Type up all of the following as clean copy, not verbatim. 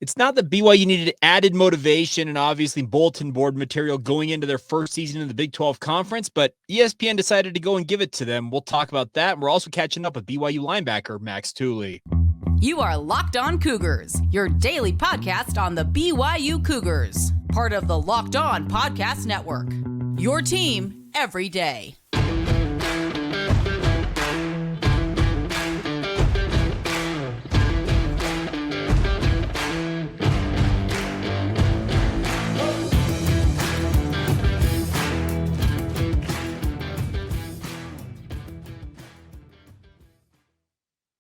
It's not that BYU needed added motivation and obviously bulletin board material going into their first season in the Big 12 Conference, but ESPN decided to go and give it to them. We'll talk about that. We're also catching up with BYU linebacker Max Tooley. You are Locked On Cougars, your daily podcast on the BYU Cougars, part of the Locked On Podcast Network, your team every day.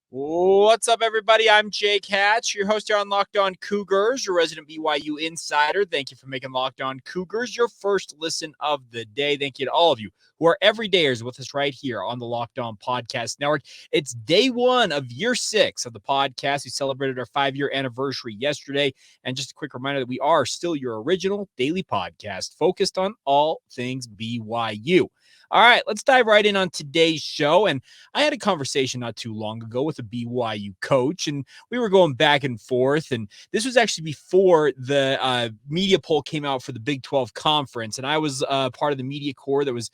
What's up, everybody? I'm Jake Hatch, your host here on Locked On Cougars, your resident BYU insider. Thank you for making Locked On Cougars your first listen of the day. Thank you to all of you who are everydayers with us right here on the Locked On Podcast Network. It's day one of year 6 of the podcast. We celebrated our 5-year anniversary yesterday. And just a quick reminder that we are still your original daily podcast focused on all things BYU. All right, let's dive right in on today's show. And I had a conversation not too long ago with a BYU coach, and we were going back and forth. And this was actually before the media poll came out for the Big 12 Conference. And I was part of the media corps that was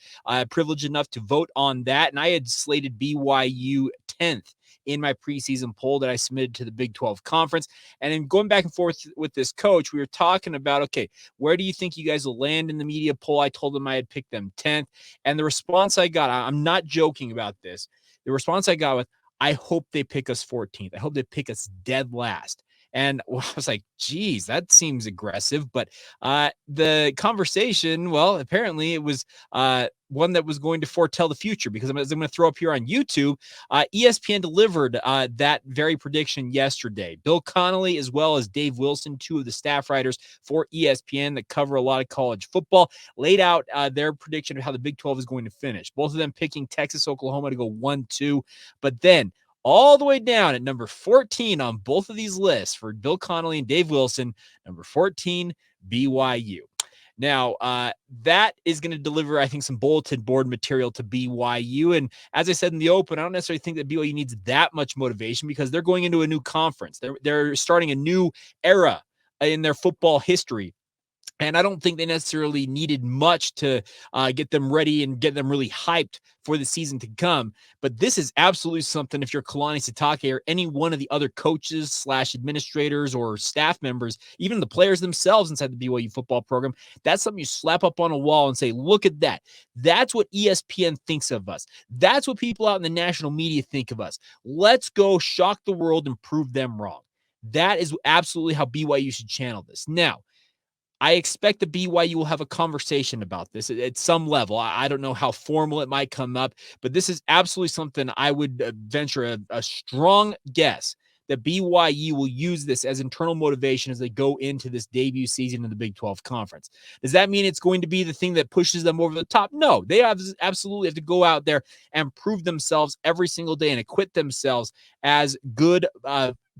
privileged enough to vote on that. And I had slated BYU 10th in my preseason poll that I submitted to the Big 12 Conference. And then going back and forth with this coach, we were talking about, okay, where do you think you guys will land in the media poll? I told them I had picked them 10th. And the response I got, I'm not joking about this. The response I got was, I hope they pick us 14th. I hope they pick us dead last. And I was like, geez, that seems aggressive. But the conversation, well, apparently it was one that was going to foretell the future, because as I'm going to throw up here on YouTube, ESPN delivered that very prediction yesterday. Bill Connelly, as well as Dave Wilson, two of the staff writers for ESPN that cover a lot of college football, laid out their prediction of how the Big 12 is going to finish. Both of them picking Texas, Oklahoma to go 1-2. But then all the way down at number 14 on both of these lists for Bill Connelly and Dave Wilson, number 14, BYU. Now, that is going to deliver, I think, some bulletin board material to BYU. And as I said in the open, I don't necessarily think that BYU needs that much motivation, because they're going into a new conference. They're starting a new era in their football history. And I don't think they necessarily needed much to get them ready and get them really hyped for the season to come. But this is absolutely something, if you're Kalani Sitake or any one of the other coaches / administrators or staff members, even the players themselves inside the BYU football program, that's something you slap up on a wall and say, look at that. That's what ESPN thinks of us. That's what people out in the national media think of us. Let's go shock the world and prove them wrong. That is absolutely how BYU should channel this. Now, I expect the BYU will have a conversation about this at some level. I don't know how formal it might come up, but this is absolutely something I would venture a strong guess that BYU will use this as internal motivation as they go into this debut season in the Big 12 Conference. Does that mean it's going to be the thing that pushes them over the top? No, they absolutely have to go out there and prove themselves every single day and acquit themselves as good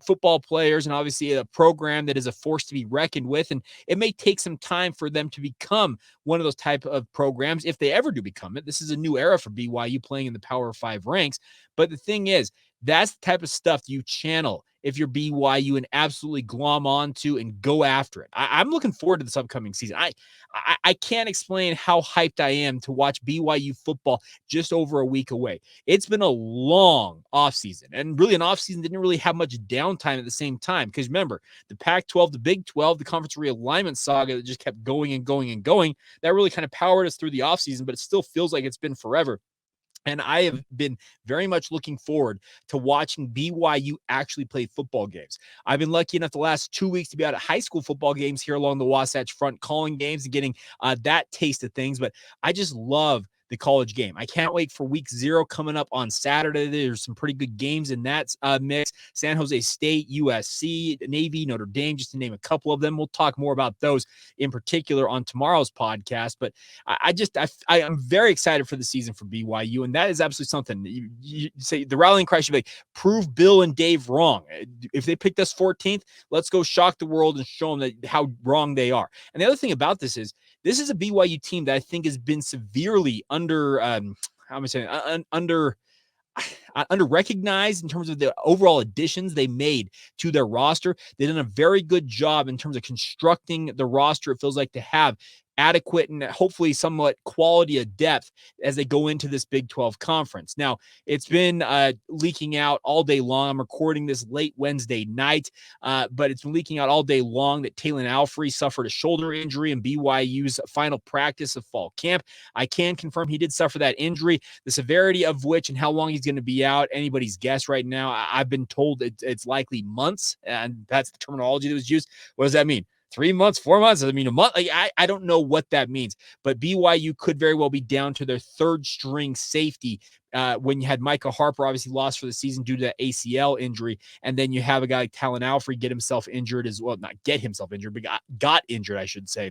football players, and obviously a program that is a force to be reckoned with. And it may take some time for them to become one of those type of programs, if they ever do become it. This is a new era for BYU, playing in the Power 5 ranks. But the thing is, that's the type of stuff you channel if you're BYU and absolutely glom onto and go after it. I'm looking forward to this upcoming season. I can't explain how hyped I am to watch BYU football just over a week away. It's been a long offseason, and really an offseason didn't really have much downtime at the same time, because remember, the Pac-12, the Big 12, the conference realignment saga that just kept going and going and going, that really kind of powered us through the offseason, but it still feels like it's been forever. And I have been very much looking forward to watching BYU actually play football games. I've been lucky enough the last 2 weeks to be out at high school football games here along the Wasatch Front, calling games and getting that taste of things. But I just love the college game. I can't wait for week 0 coming up on Saturday. There's some pretty good games in that mix. San Jose State, USC, Navy, Notre Dame, just to name a couple of them. We'll talk more about those in particular on tomorrow's podcast. But I am very excited for the season for BYU, and that is absolutely something. You say the rallying cry should be like, prove Bill and Dave wrong. If they picked us 14th, let's go shock the world and show them how wrong they are. And the other thing about this is a BYU team that I think has been severely under under-recognized in terms of the overall additions they made to their roster. They've done a very good job in terms of constructing the roster. It feels like to have adequate and hopefully somewhat quality of depth as they go into this Big 12 conference. Now, it's been leaking out all day long. I'm recording this late Wednesday night, but it's been leaking out all day long that Taylon Alfrey suffered a shoulder injury in BYU's final practice of fall camp. I can confirm he did suffer that injury, the severity of which and how long he's going to be out, anybody's guess right now. I've been told it's likely months, and that's the terminology that was used. What does that mean? 3 months, 4 months? Does it mean a month? Like, I don't know what that means, but BYU could very well be down to their third string safety when you had Micah Harper obviously lost for the season due to that ACL injury, and then you have a guy like Taylon Alfrey get himself injured as well. Not get himself injured, but got injured, I should say,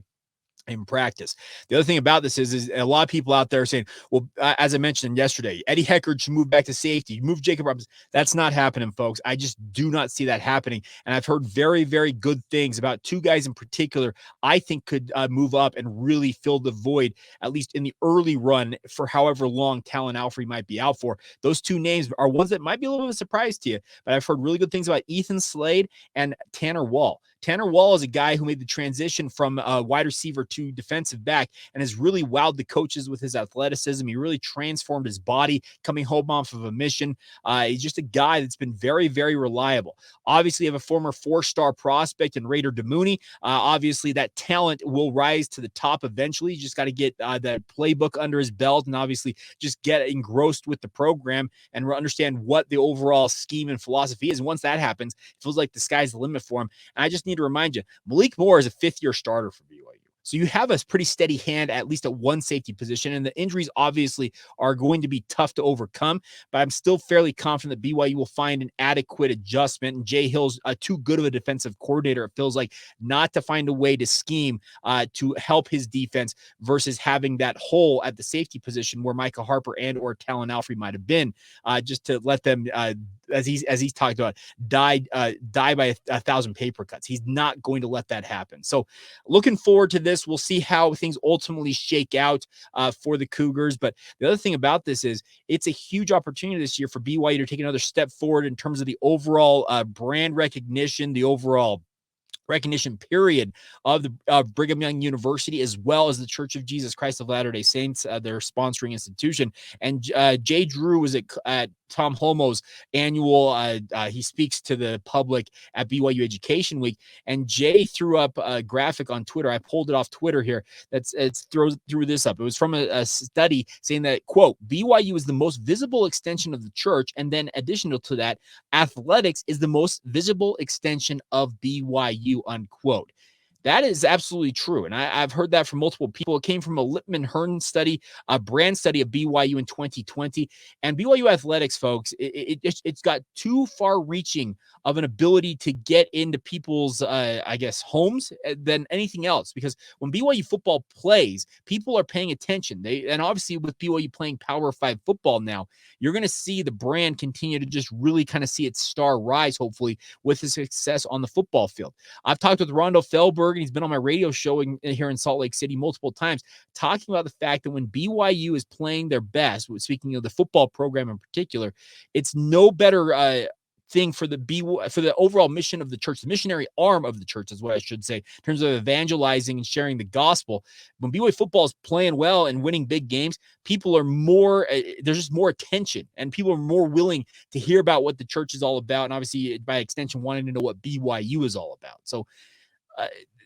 in practice. The other thing about this is a lot of people out there saying, well, as I mentioned yesterday, Eddie Heckard should move back to safety. Move Jacob Robinson. That's not happening, folks. I just do not see that happening. And I've heard very, very good things about two guys in particular I think could move up and really fill the void, at least in the early run, for however long Taylon Alfrey might be out for. Those two names are ones that might be a little bit of a surprise to you, but I've heard really good things about Ethan Slade and Tanner Wall. Tanner Wall is a guy who made the transition from wide receiver to defensive back and has really wowed the coaches with his athleticism. He really transformed his body coming home off of a mission. He's just a guy that's been very, very reliable. Obviously, you have a former 4-star prospect in Raider DeMooney. Obviously, that talent will rise to the top eventually. You just got to get that playbook under his belt and obviously just get engrossed with the program and understand what the overall scheme and philosophy is. And once that happens, it feels like the sky's the limit for him. And I just need to remind you, Malik Moore is a 5th-year starter for BYU. So you have a pretty steady hand, at least at one safety position, and the injuries obviously are going to be tough to overcome, but I'm still fairly confident that BYU will find an adequate adjustment, and Jay Hill's too good of a defensive coordinator, it feels like, not to find a way to scheme to help his defense versus having that hole at the safety position where Micah Harper and or Taylon Alfrey might have been, just to let them as he's talked about, die by 1,000 paper cuts. He's not going to let that happen. So looking forward to this. We'll see how things ultimately shake out for the Cougars. But the other thing about this is it's a huge opportunity this year for BYU to take another step forward in terms of the overall brand recognition, the overall recognition period of the Brigham Young University, as well as the Church of Jesus Christ of Latter-day Saints, their sponsoring institution. And Jay Drew was at Tom Holmoe's annual, he speaks to the public at BYU Education Week, and Jay threw up a graphic on Twitter. I pulled it off Twitter here. Threw this up. It was from a study saying that, quote, BYU is the most visible extension of the church, and then additional to that, athletics is the most visible extension of BYU, unquote. That is absolutely true. And I've heard that from multiple people. It came from a Lippman Hearn study, a brand study of BYU in 2020. And BYU athletics, folks, it's got too far reaching of an ability to get into people's, homes than anything else. Because when BYU football plays, people are paying attention. And obviously with BYU playing Power 5 football now, you're going to see the brand continue to just really kind of see its star rise, hopefully, with the success on the football field. I've talked with Rondo Felberg, and he's been on my radio show here in Salt Lake City multiple times, talking about the fact that when BYU is playing their best, speaking of the football program in particular, it's no better thing for the overall mission of the church, the missionary arm of the church is what I should say, in terms of evangelizing and sharing the gospel. When BYU football is playing well and winning big games, people are more, there's just more attention, and people are more willing to hear about what the church is all about, and obviously by extension wanting to know what BYU is all about. So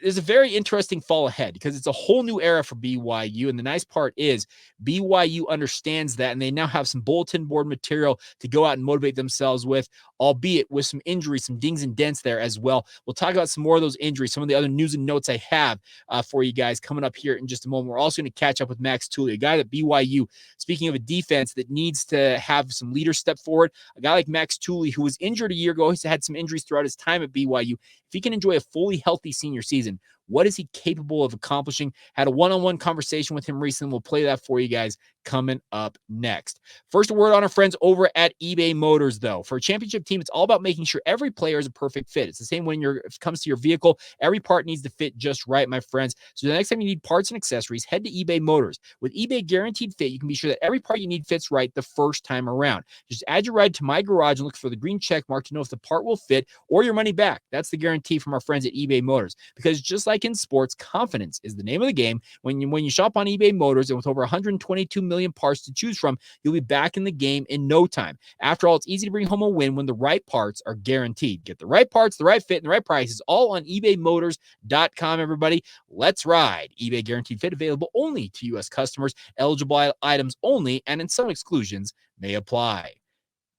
there's a very interesting fall ahead because it's a whole new era for BYU. And the nice part is BYU understands that, and they now have some bulletin board material to go out and motivate themselves with, albeit with some injuries, some dings and dents there as well. We'll talk about some more of those injuries, some of the other news and notes I have for you guys coming up here in just a moment. We're also going to catch up with Max Tooley, a guy that BYU, speaking of a defense that needs to have some leaders step forward, a guy like Max Tooley, who was injured a year ago. He's had some injuries throughout his time at BYU. If he can enjoy a fully healthy senior season, What is he capable of accomplishing? Had a one-on-one conversation with him recently. We'll play that for you guys coming up next. First, a word on our friends over at eBay Motors, though. For a championship team, it's all about making sure every player is a perfect fit. It's the same when it comes to your vehicle. Every part needs to fit just right, my friends. So the next time you need parts and accessories, head to eBay Motors. With eBay Guaranteed Fit, you can be sure that every part you need fits right the first time around. Just add your ride to My Garage and look for the green check mark to know if the part will fit or your money back. That's the guarantee from our friends at eBay Motors. Because just like in sports, confidence is the name of the game. When you shop on eBay Motors, and with over 122 million parts to choose from, you'll be back in the game in no time. After all, it's easy to bring home a win when the right parts are guaranteed. Get the right parts, the right fit, and the right prices all on ebaymotors.com, everybody. Let's ride. eBay Guaranteed Fit available only to U.S. customers. Eligible items only, and in some exclusions may apply.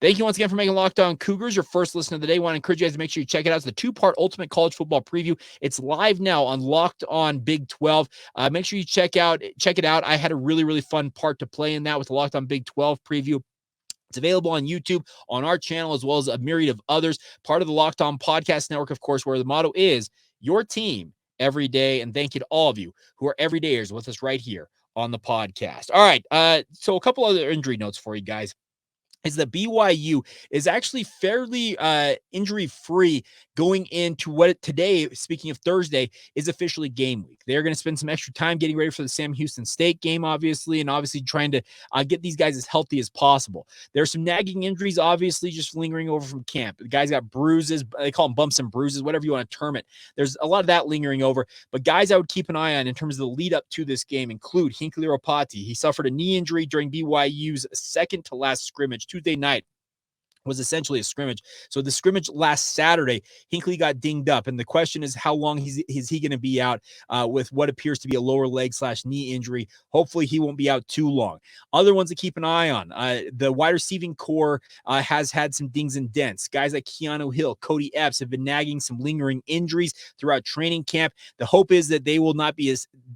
Thank you once again for making Locked On Cougars your first listen of the day. I want to encourage you guys to make sure you check it out. It's the two-part Ultimate College Football Preview. It's live now on Locked On Big 12. Make sure you check it out. I had a really, really fun part to play in that with the Locked On Big 12 preview. It's available on YouTube, on our channel, as well as a myriad of others. Part of the Locked On Podcast Network, of course, where the motto is your team every day. And thank you to all of you who are everydayers with us right here on the podcast. All right. So a couple other injury notes for you guys is that BYU is actually fairly injury-free going into what today, speaking of Thursday, is officially game week. They're going to spend some extra time getting ready for the Sam Houston State game, obviously, and obviously trying to get these guys as healthy as possible. There's some nagging injuries, obviously, just lingering over from camp. The guys got bruises. They call them bumps and bruises, whatever you want to term it. There's a lot of that lingering over. But guys I would keep an eye on in terms of the lead up to this game include Hinckley Ropati. He suffered a knee injury during BYU's second to last scrimmage Tuesday night. Was essentially a scrimmage. So the scrimmage last Saturday, Hinckley got dinged up. And the question is, how long is he going to be out with what appears to be a lower leg / knee injury? Hopefully he won't be out too long. Other ones to keep an eye on. The wide receiving core has had some dings and dents. Guys like Keanu Hill, Cody Epps have been nagging some lingering injuries throughout training camp. The hope is that they will not be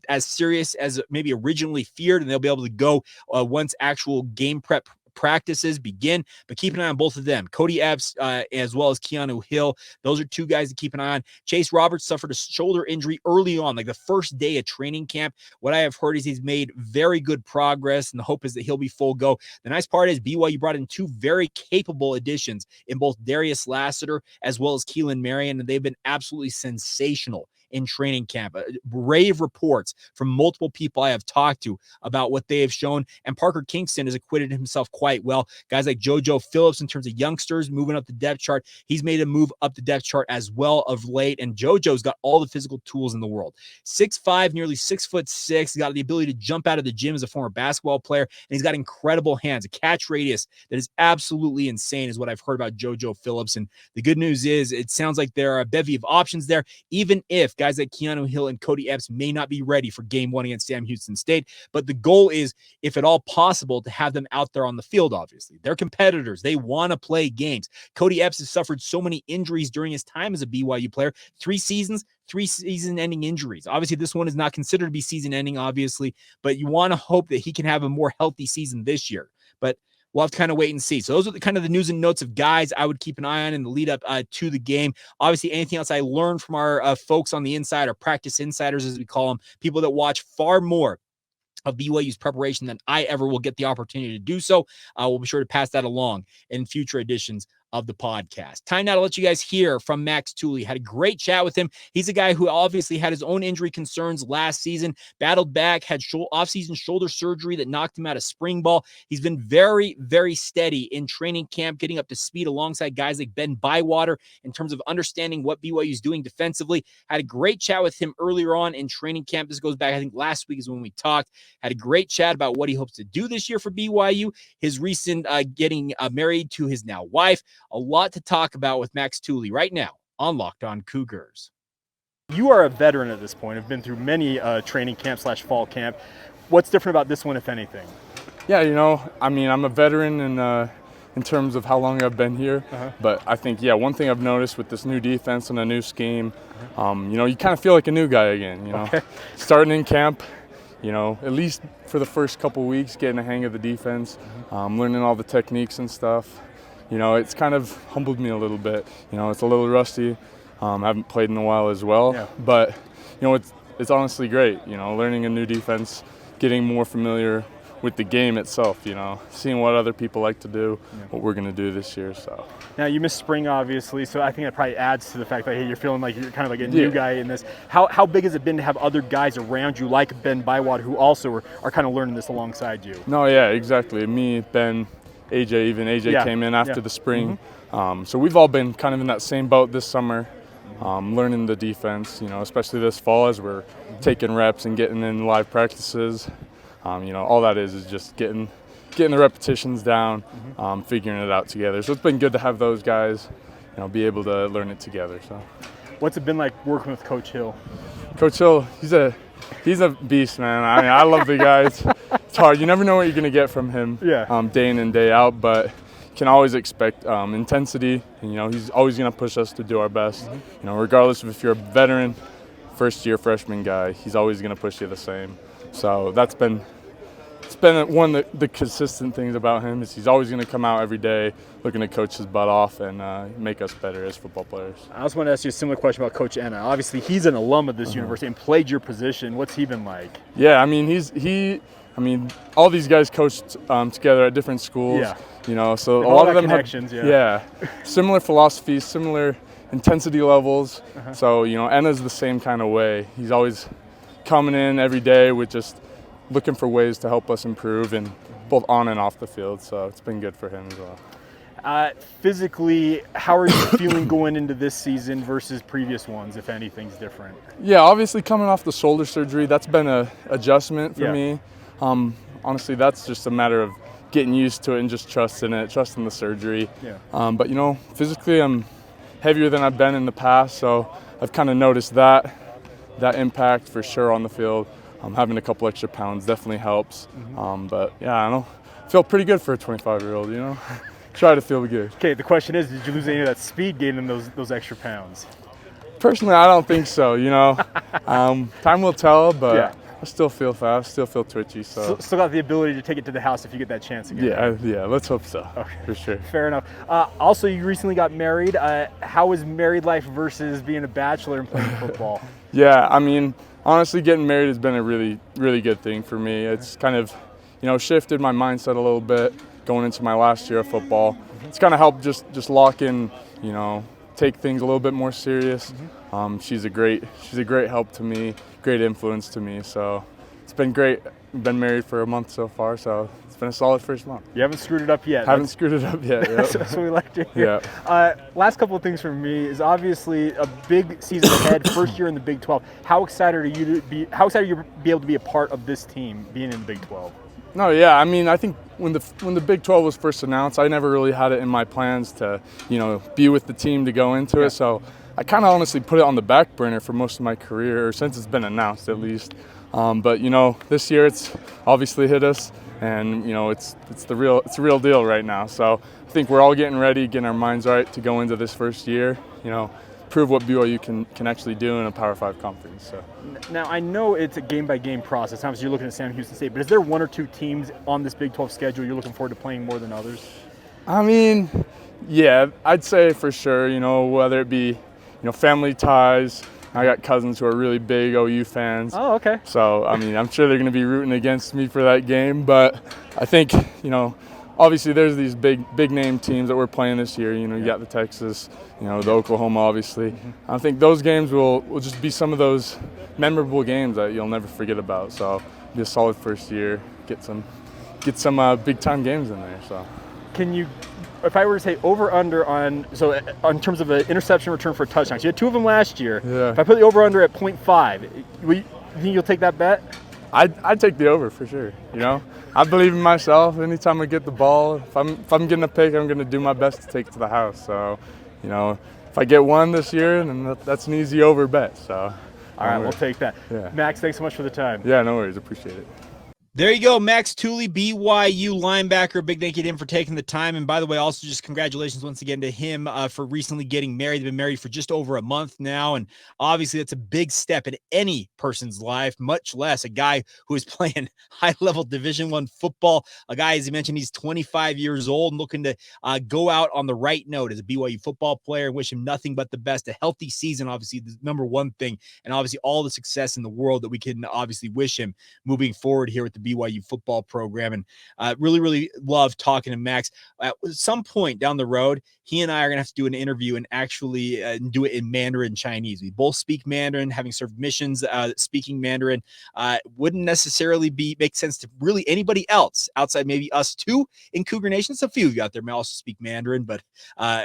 as serious as maybe originally feared, and they'll be able to go once actual game prep practices begin, but keep an eye on both of them. Cody Epps as well as Keanu Hill. Those are two guys to keep an eye on. Chase Roberts suffered a shoulder injury early on, like the first day of training camp. What I have heard is he's made very good progress, and the hope is that he'll be full go. The nice part is BYU brought in two very capable additions in both Darius Lassiter as well as Keelan Marion, and they've been absolutely sensational in training camp. Rave reports from multiple people I have talked to about what they have shown, and Parker Kingston has acquitted himself quite well. Guys like JoJo Phillips, in terms of youngsters moving up the depth chart, he's made a move up the depth chart as well of late, and JoJo's got all the physical tools in the world. 6'5", nearly 6'6". He's got the ability to jump out of the gym as a former basketball player, and he's got incredible hands, a catch radius that is absolutely insane is what I've heard about JoJo Phillips. And the good news is it sounds like there are a bevy of options there, even if guys like Keanu Hill and Cody Epps may not be ready for game one against Sam Houston State. But the goal is, if at all possible, to have them out there on the field, obviously. They're competitors. They want to play games. Cody Epps has suffered so many injuries during his time as a BYU player. 3 season-ending injuries. Obviously, this one is not considered to be season-ending, obviously, but you want to hope that he can have a more healthy season this year. But we'll have to kind of wait and see. So those are the news and notes of guys I would keep an eye on in the lead up to the game. Obviously, anything else I learned from our folks on the inside, our practice insiders, as we call them, people that watch far more of BYU's preparation than I ever will get the opportunity to do so. We'll be sure to pass that along in future editions of the podcast. Time now to let you guys hear from Max Tooley. Had a great chat with him. He's a guy who obviously had his own injury concerns last season, battled back, had off-season shoulder surgery that knocked him out of spring ball. He's been very, very steady in training camp, getting up to speed alongside guys like Ben Bywater in terms of understanding what BYU is doing defensively. Had a great chat with him earlier on in training camp. This goes back, I think last week is when we talked. Had a great chat about what he hopes to do this year for BYU, his recent getting married to his now wife. A lot to talk about with Max Tooley right now on Locked On Cougars. You are a veteran at this point. Have been through many training camp / fall camp. What's different about this one, if anything? Yeah, I'm a veteran in terms of how long I've been here. But I think, one thing I've noticed with this new defense and a new scheme, you kind of feel like a new guy again. Okay. Starting in camp, at least for the first couple weeks, getting a hang of the defense, learning all the techniques and stuff. It's kind of humbled me a little bit. It's a little rusty. Haven't played in a while as well. Yeah. But, it's honestly great, learning a new defense, getting more familiar with the game itself, seeing what other people like to do, what we're going to do this year. So now you missed spring, obviously, so I think that probably adds to the fact that, hey, you're feeling like you're kind of like a new guy in this. How big has it been to have other guys around you like Ben Bywater who also are kind of learning this alongside you? No, yeah, exactly. Me, Ben, AJ came in after the spring. So we've all been kind of in that same boat this summer, learning the defense, especially this fall as we're taking reps and getting in live practices. All that is just getting the repetitions down, figuring it out together. So it's been good to have those guys, be able to learn it together. So, what's it been like working with Coach Hill? Coach Hill, he's a beast, man. I mean, I love the guy. It's hard. You never know what you're gonna get from him, day in and day out. But you can always expect intensity. And, he's always gonna push us to do our best. Regardless of if you're a veteran, first-year freshman guy, he's always gonna push you the same. So it's been one of the consistent things about him is he's always going to come out every day looking to coach his butt off and make us better as football players. I also want to ask you a similar question about Coach Enna. Obviously, he's an alum of this university and played your position. What's he been like? Yeah, I mean, all these guys coached together at different schools. Yeah. So a lot of them connections. have similar philosophies, similar intensity levels. So Enna's the same kind of way. He's always coming in every day with just looking for ways to help us improve, and both on and off the field. So it's been good for him as well. Physically, how are you feeling going into this season versus previous ones, if anything's different? Yeah, obviously coming off the shoulder surgery, that's been an adjustment for me. Honestly, that's just a matter of getting used to it and just trusting the surgery. But physically I'm heavier than I've been in the past, so I've kind of noticed that impact for sure on the field. Having a couple extra pounds definitely helps. But yeah, I feel pretty good for a 25-year-old, Try to feel good. Okay, the question is, did you lose any of that speed gaining those extra pounds? Personally, I don't think so, Time will tell, but I still feel fast, still feel twitchy. So still got the ability to take it to the house if you get that chance again. Yeah, let's hope so. Okay. For sure. Fair enough. Also, you recently got married. How is married life versus being a bachelor and playing football? Yeah, I mean, honestly, getting married has been a really, really good thing for me. It's kind of, shifted my mindset a little bit going into my last year of football. It's kind of helped just lock in, take things a little bit more serious. She's a great help to me, great influence to me. So it's been great. We've been married for a month so far, so it's been a solid first month. You haven't screwed it up yet. Haven't screwed it up yet. Yep. That's what we like to hear. Last couple of things from me is obviously a big season ahead. First year in the Big 12. How excited are you to be able to be a part of this team being in the Big 12? No, yeah. I mean, I think when the Big 12 was first announced, I never really had it in my plans to, be with the team to go into it. So I kind of honestly put it on the back burner for most of my career, or since it's been announced at least. But this year it's obviously hit us, and it's a real deal right now. So I think we're all getting ready, getting our minds right to go into this first year. Prove what BYU can actually do in a Power 5 conference. So. Now, I know it's a game-by-game process. Obviously, you're looking at Sam Houston State, but is there one or two teams on this Big 12 schedule you're looking forward to playing more than others? I mean, yeah, I'd say for sure, whether it be, family ties. I got cousins who are really big OU fans. Oh, okay. So, I mean, I'm sure they're going to be rooting against me for that game, but I think, obviously there's these big name teams that we're playing this year. You got the Texas, the Oklahoma, obviously. I think those games will just be some of those memorable games that you'll never forget about. So it'll be a solid first year. Get some big time games in there. So can you, if I were to say over under on in terms of an interception return for touchdowns, you had two of them last year. Yeah. If I put the over under at 0.5, you think you'll take that bet? I'd take the over for sure. I believe in myself. Anytime I get the ball, if I'm getting a pick, I'm going to do my best to take it to the house. So, if I get one this year, then that's an easy over bet. So, all right, we'll take that. Yeah. Max, thanks so much for the time. Yeah, no worries. Appreciate it. There you go, Max Tooley, BYU linebacker. Big thank you to him for taking the time. And by the way, also just congratulations once again to him for recently getting married. They've been married for just over a month now. And obviously that's a big step in any person's life, much less a guy who is playing high-level Division I football. A guy, as he mentioned, he's 25 years old and looking to go out on the right note as a BYU football player, and wish him nothing but the best. A healthy season, obviously, the number one thing, and obviously all the success in the world that we can obviously wish him moving forward here with the BYU football program. And really love talking to Max. At some point down the road, he and I are going to have to do an interview and actually do it in Mandarin Chinese. We both speak Mandarin, having served missions speaking Mandarin. Wouldn't necessarily make sense to really anybody else outside maybe us two in Cougar Nation. There's a few of you out there may also speak Mandarin, but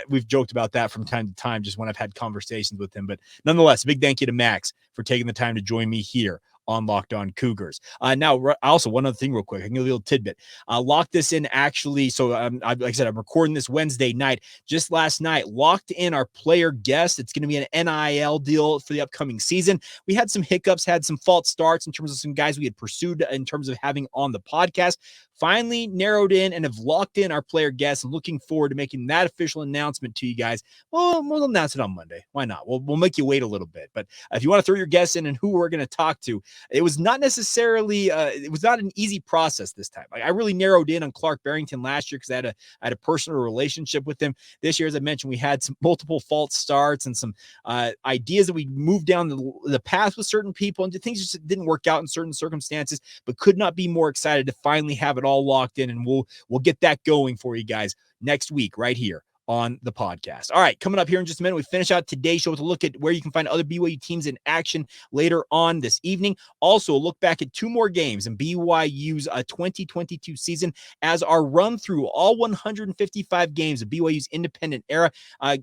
we've joked about that from time to time just when I've had conversations with him. But nonetheless, big thank you to Max for taking the time to join me here on Locked On Cougars. Now, also one other thing real quick, I can give you a little tidbit. Locked this in actually. So like I said, I'm recording this Wednesday night. Just last night, locked in our player guest. It's going to be an NIL deal for the upcoming season. We had some hiccups, had some false starts in terms of some guys we had pursued in terms of having on the podcast. Finally narrowed in and have locked in our player guests. I'm looking forward to making that official announcement to you guys. Well, we'll announce it on Monday. Why not? We'll make you wait a little bit. But if you want to throw your guests in and who we're going to talk to, it was not necessarily, it was not an easy process this time. I really narrowed in on Clark Barrington last year because I had a personal relationship with him. This year, as I mentioned, we had some multiple false starts and some ideas that we moved down the path with certain people, and things just didn't work out in certain circumstances, but could not be more excited to finally have it all locked in. And we'll get that going for you guys next week right here on the podcast. All right, coming up here in just a minute, we finish out today's show with a look at where you can find other BYU teams in action later on this evening. Also, a look back at two more games in BYU's 2022 season as our run through all 155 games of BYU's independent era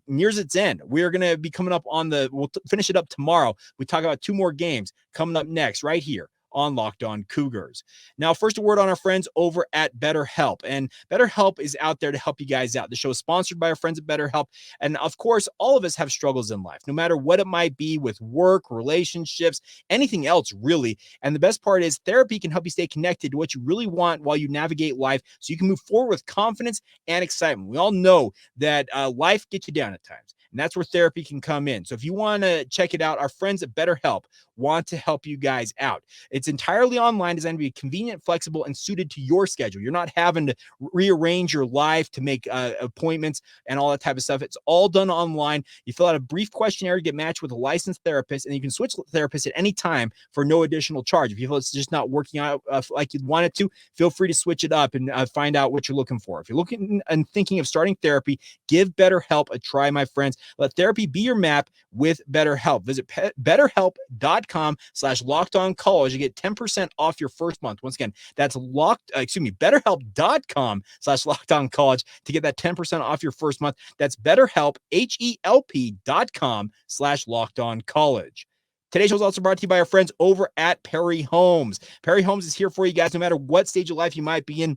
nears its end. We're going to be coming up on we'll finish it up tomorrow. We talk about two more games coming up next right here on Locked On Cougars. Now, first, a word on our friends over at BetterHelp. And BetterHelp is out there to help you guys out. The show is sponsored by our friends at BetterHelp. And of course, all of us have struggles in life, no matter what it might be with work, relationships, anything else really. And the best part is therapy can help you stay connected to what you really want while you navigate life so you can move forward with confidence and excitement. We all know that life gets you down at times. And that's where therapy can come in. So if you want to check it out, our friends at BetterHelp want to help you guys out. It's entirely online, designed to be convenient, flexible, and suited to your schedule. You're not having to rearrange your life to make appointments and all that type of stuff. It's all done online. You fill out a brief questionnaire to get matched with a licensed therapist, and you can switch therapists at any time for no additional charge. If you feel it's just not working out like you'd want it to, feel free to switch it up and find out what you're looking for. If you're looking and thinking of starting therapy, give BetterHelp a try, my friends. Let therapy be your map with BetterHelp. Visit BetterHelp.com/LockedOnCollege. You get 10% off your first month. Once again, that's BetterHelp.com/LockedOnCollege to get that 10% off your first month. That's BetterHelp, HELP.com/LockedOnCollege. Today's show is also brought to you by our friends over at Perry Homes. Perry Homes is here for you guys, no matter what stage of life you might be in.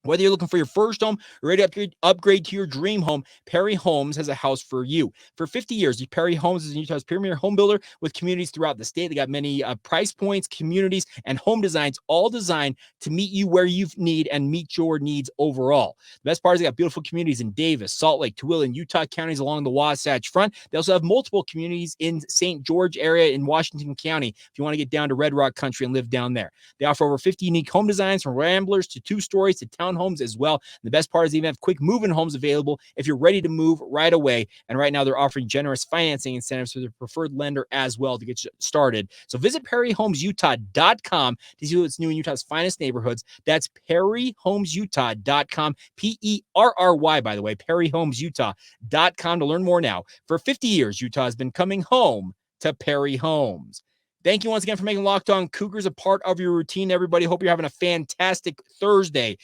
Whether you're looking for your first home or ready to upgrade to your dream home, Perry Homes has a house for you. For 50 years, Perry Homes is Utah's premier home builder with communities throughout the state. They got many price points, communities, and home designs, all designed to meet you where you need and meet your needs overall. The best part is they got beautiful communities in Davis, Salt Lake, Tooele, and Utah counties along the Wasatch Front. They also have multiple communities in St. George area in Washington County if you want to get down to Red Rock Country and live down there. They offer over 50 unique home designs from ramblers to 2-stories to town homes as well. And the best part is they even have quick move-in homes available if you're ready to move right away. And right now they're offering generous financing incentives for their preferred lender as well to get you started. So visit PerryHomesUtah.com to see what's new in Utah's finest neighborhoods. That's PerryHomesUtah.com, PERRY, by the way, PerryHomesUtah.com to learn more now. For 50 years, Utah has been coming home to Perry Homes. Thank you once again for making Locked On Cougars a part of your routine, everybody. Hope you're having a fantastic Thursday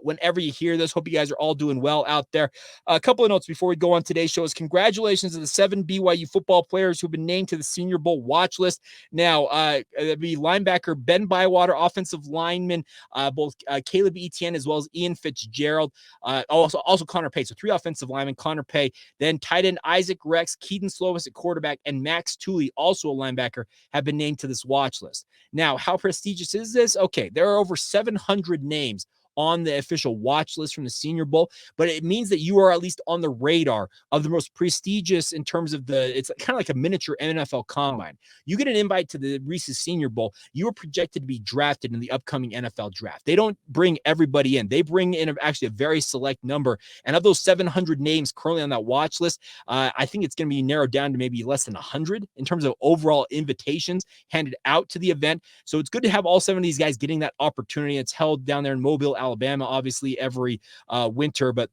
whenever you hear this. Hope you guys are all doing well out there. A couple of notes before we go on today's show is congratulations to the 7 BYU football players who've been named to the Senior Bowl watch list. Now, it'll be linebacker Ben Bywater, offensive lineman, both Caleb Etienne as well as Ian Fitzgerald, also Connor Pay. So 3 offensive linemen, Connor Pay, then tight end Isaac Rex, Keaton Slovis at quarterback, and Max Tooley, also a linebacker, have been named named to this watch list. Now, how prestigious is this? Okay, there are over 700 names on the official watch list from the Senior Bowl, but it means that you are at least on the radar of the most prestigious in terms of it's kind of like a miniature NFL combine. You get an invite to the Reese's Senior Bowl, you are projected to be drafted in the upcoming NFL draft. They don't bring everybody in. They bring in actually a very select number. And of those 700 names currently on that watch list, I think it's going to be narrowed down to maybe less than 100 in terms of overall invitations handed out to the event. So it's good to have all 7 of these guys getting that opportunity. It's held down there in Mobile, Alabama, obviously every winter, but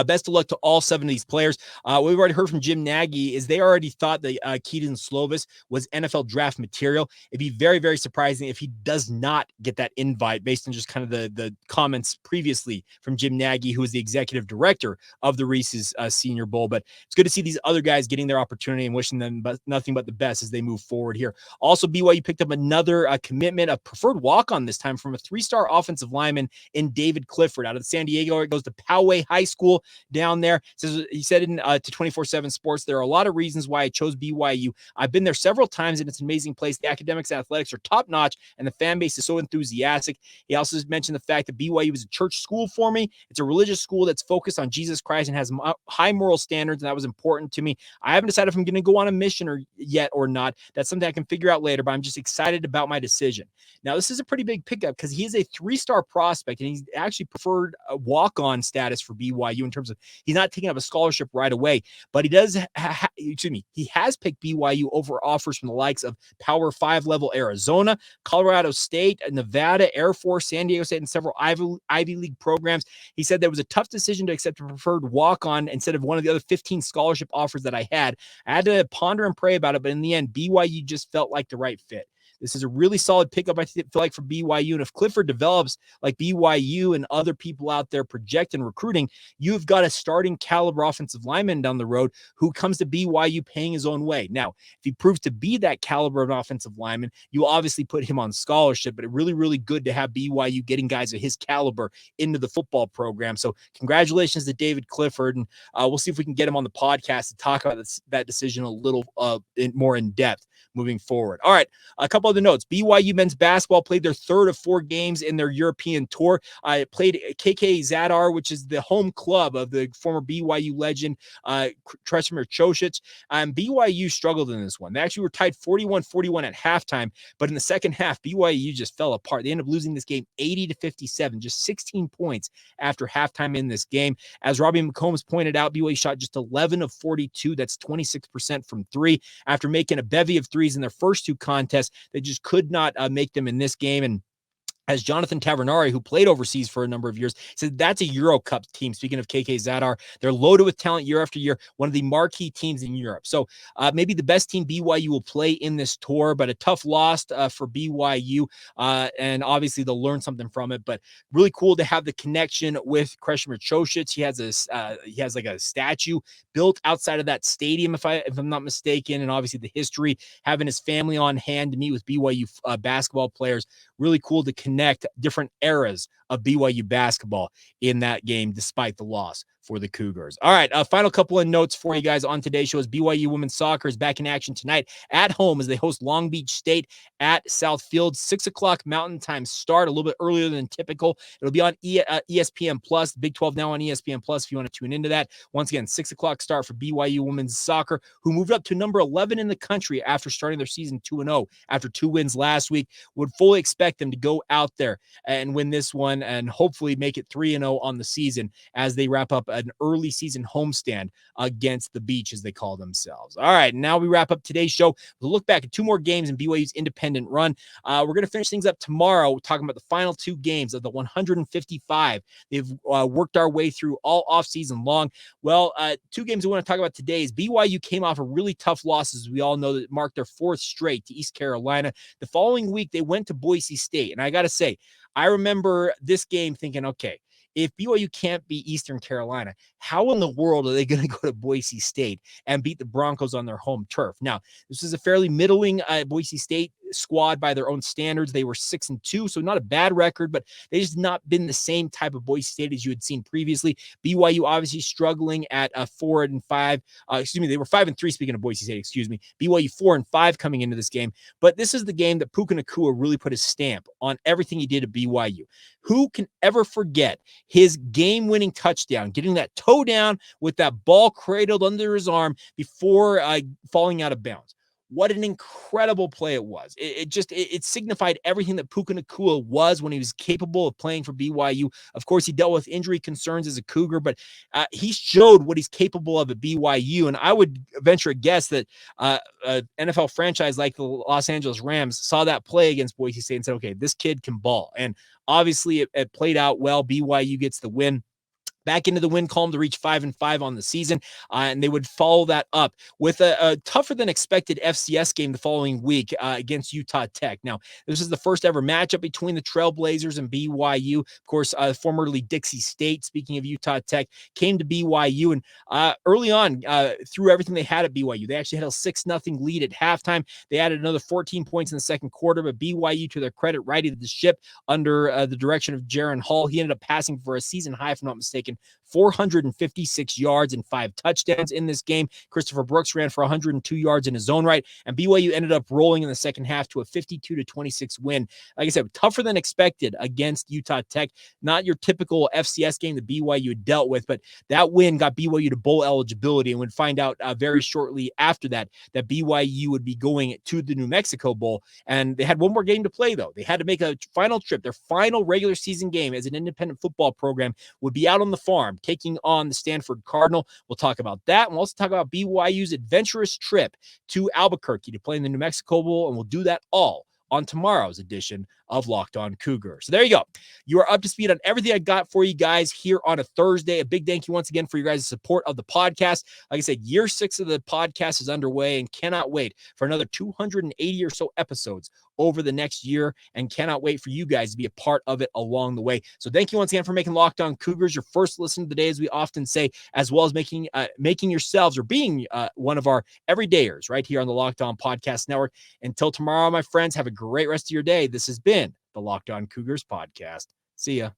best of luck to all 7 of these players. What we've already heard from Jim Nagy is they already thought that Keaton Slovis was NFL draft material. It'd be very, very surprising if he does not get that invite based on just kind of the comments previously from Jim Nagy, who is the executive director of the Reese's Senior Bowl. But it's good to see these other guys getting their opportunity and wishing them nothing but the best as they move forward here. Also, BYU picked up another commitment, a preferred walk-on this time from a 3-star offensive lineman in David Clifford out of San Diego. It goes to Poway High School down there. He said to 24/7 Sports, there are a lot of reasons why I chose BYU. I've been there several times, and it's an amazing place. The academics and athletics are top-notch, and the fan base is so enthusiastic. He also mentioned the fact that BYU is a church school for me. It's a religious school that's focused on Jesus Christ and has high moral standards, and that was important to me. I haven't decided if I'm going to go on a mission yet or not. That's something I can figure out later, but I'm just excited about my decision. Now, this is a pretty big pickup because he is a 3-star prospect, and he's actually preferred a walk-on status for BYU in terms of he's not taking up a scholarship right away, but he does, he has picked BYU over offers from the likes of Power 5 level Arizona, Colorado State, Nevada, Air Force, San Diego State, and several Ivy League programs. He said there was a tough decision to accept a preferred walk-on instead of one of the other 15 scholarship offers that I had. I had to ponder and pray about it, but in the end, BYU just felt like the right fit. This is a really solid pickup, I feel like, for BYU. And if Clifford develops like BYU and other people out there project and recruiting, you've got a starting caliber offensive lineman down the road who comes to BYU paying his own way. Now, if he proves to be that caliber of an offensive lineman, you obviously put him on scholarship, but it's really, really good to have BYU getting guys of his caliber into the football program. So congratulations to David Clifford. And we'll see if we can get him on the podcast to talk about that decision a little more in depth moving forward. All right, a couple other notes. BYU men's basketball played their 3rd of 4 games in their European tour. Played KK Zadar, which is the home club of the former BYU legend, Kreshimir Chosic. BYU struggled in this one. They actually were tied 41-41 at halftime, but in the second half, BYU just fell apart. They ended up losing this game 80-57, just 16 points after halftime in this game. As Robbie McCombs pointed out, BYU shot just 11 of 42. That's 26% from 3 after making a bevy of 3s in their first 2 contests. They just could not make them in this game. And as Jonathan Tavernari, who played overseas for a number of years, said that's a Euro Cup team. Speaking of KK Zadar, they're loaded with talent year after year, one of the marquee teams in Europe. So maybe the best team BYU will play in this tour, but a tough loss for BYU. And obviously they'll learn something from it, but really cool to have the connection with Kreshimir Chosic. He has like a statue built outside of that stadium, if I'm not mistaken. And obviously the history, having his family on hand to meet with BYU basketball players, really cool to connect different eras of BYU basketball in that game, despite the loss for the Cougars. All right, final couple of notes for you guys on today's show is BYU women's soccer is back in action tonight at home as they host Long Beach State at Southfield. 6 o'clock Mountain Time start, a little bit earlier than typical. It'll be on ESPN Plus, Big 12 now on ESPN Plus if you want to tune into that. Once again, 6 o'clock start for BYU women's soccer, who moved up to number 11 in the country after starting their season 2-0 after 2 wins last week. Would fully expect them to go out there and win this one and hopefully make it 3-0 on the season as they wrap up an early season homestand against the Beach, as they call themselves. All right, now we wrap up today's show. We'll look back at 2 more games in BYU's independent run. We're going to finish things up tomorrow talking about the final 2 games of the 155 they've worked our way through all offseason long. Well, 2 games we want to talk about today is BYU came off a really tough loss, as we all know, that marked their 4th straight to East Carolina. The following week, they went to Boise State, and I got to say, I remember this game thinking, okay, if BYU can't beat Eastern Carolina, how in the world are they going to go to Boise State and beat the Broncos on their home turf? Now, this is a fairly middling Boise State squad by their own standards. They were 6-2, so not a bad record, but they just not been the same type of Boise State as you had seen previously. BYU obviously struggling at 4-5. They were 5-3. Speaking of Boise State, BYU 4-5 coming into this game. But this is the game that Puka Nacua really put his stamp on everything he did at BYU. Who can ever forget his game-winning touchdown, getting that toe down with that ball cradled under his arm before falling out of bounds? What an incredible play it was. It signified everything that Puka Nacua was when he was capable of playing for BYU. Of course, he dealt with injury concerns as a Cougar, but he showed what he's capable of at BYU. And I would venture a guess that an NFL franchise like the Los Angeles Rams saw that play against Boise State and said, okay, this kid can ball. And obviously it played out well. BYU gets the win. Back into the win column to reach 5-5 on the season, and they would follow that up with a tougher than expected FCS game the following week against Utah Tech. Now, this is the first ever matchup between the Trailblazers and BYU. Of course, formerly Dixie State, speaking of Utah Tech, came to BYU, and early on, through everything they had at BYU, they actually had a 6-0 lead at halftime. They added another 14 points in the second quarter, but BYU, to their credit, righted the ship under the direction of Jaron Hall. He ended up passing for a season high, if I'm not mistaken, 456 yards and 5 touchdowns in this game. Christopher Brooks ran for 102 yards in his own right, and BYU ended up rolling in the second half to a 52-26 win. Like I said, tougher than expected against Utah Tech. Not your typical FCS game that BYU dealt with, but that win got BYU to bowl eligibility, and would find out very shortly after that BYU would be going to the New Mexico Bowl, and they had one more game to play, though. They had to make a final trip. Their final regular season game as an independent football program would be out on the farm, taking on the Stanford Cardinal. We'll talk about that. And we'll also talk about BYU's adventurous trip to Albuquerque to play in the New Mexico Bowl, and we'll do that all on tomorrow's edition of Locked On Cougar. So there you go. You are up to speed on everything I got for you guys here on a Thursday. A big thank you once again for your guys' support of the podcast. Like I said, year 6 of the podcast is underway, and cannot wait for another 280 or so episodes over the next year, and cannot wait for you guys to be a part of it along the way. So thank you once again for making Locked On Cougars your first listen of the day, as we often say, as well as making yourselves, or being one of our everydayers right here on the Locked On Podcast Network. Until tomorrow, my friends, have a great rest of your day. This has been the Locked On Cougars podcast. See ya.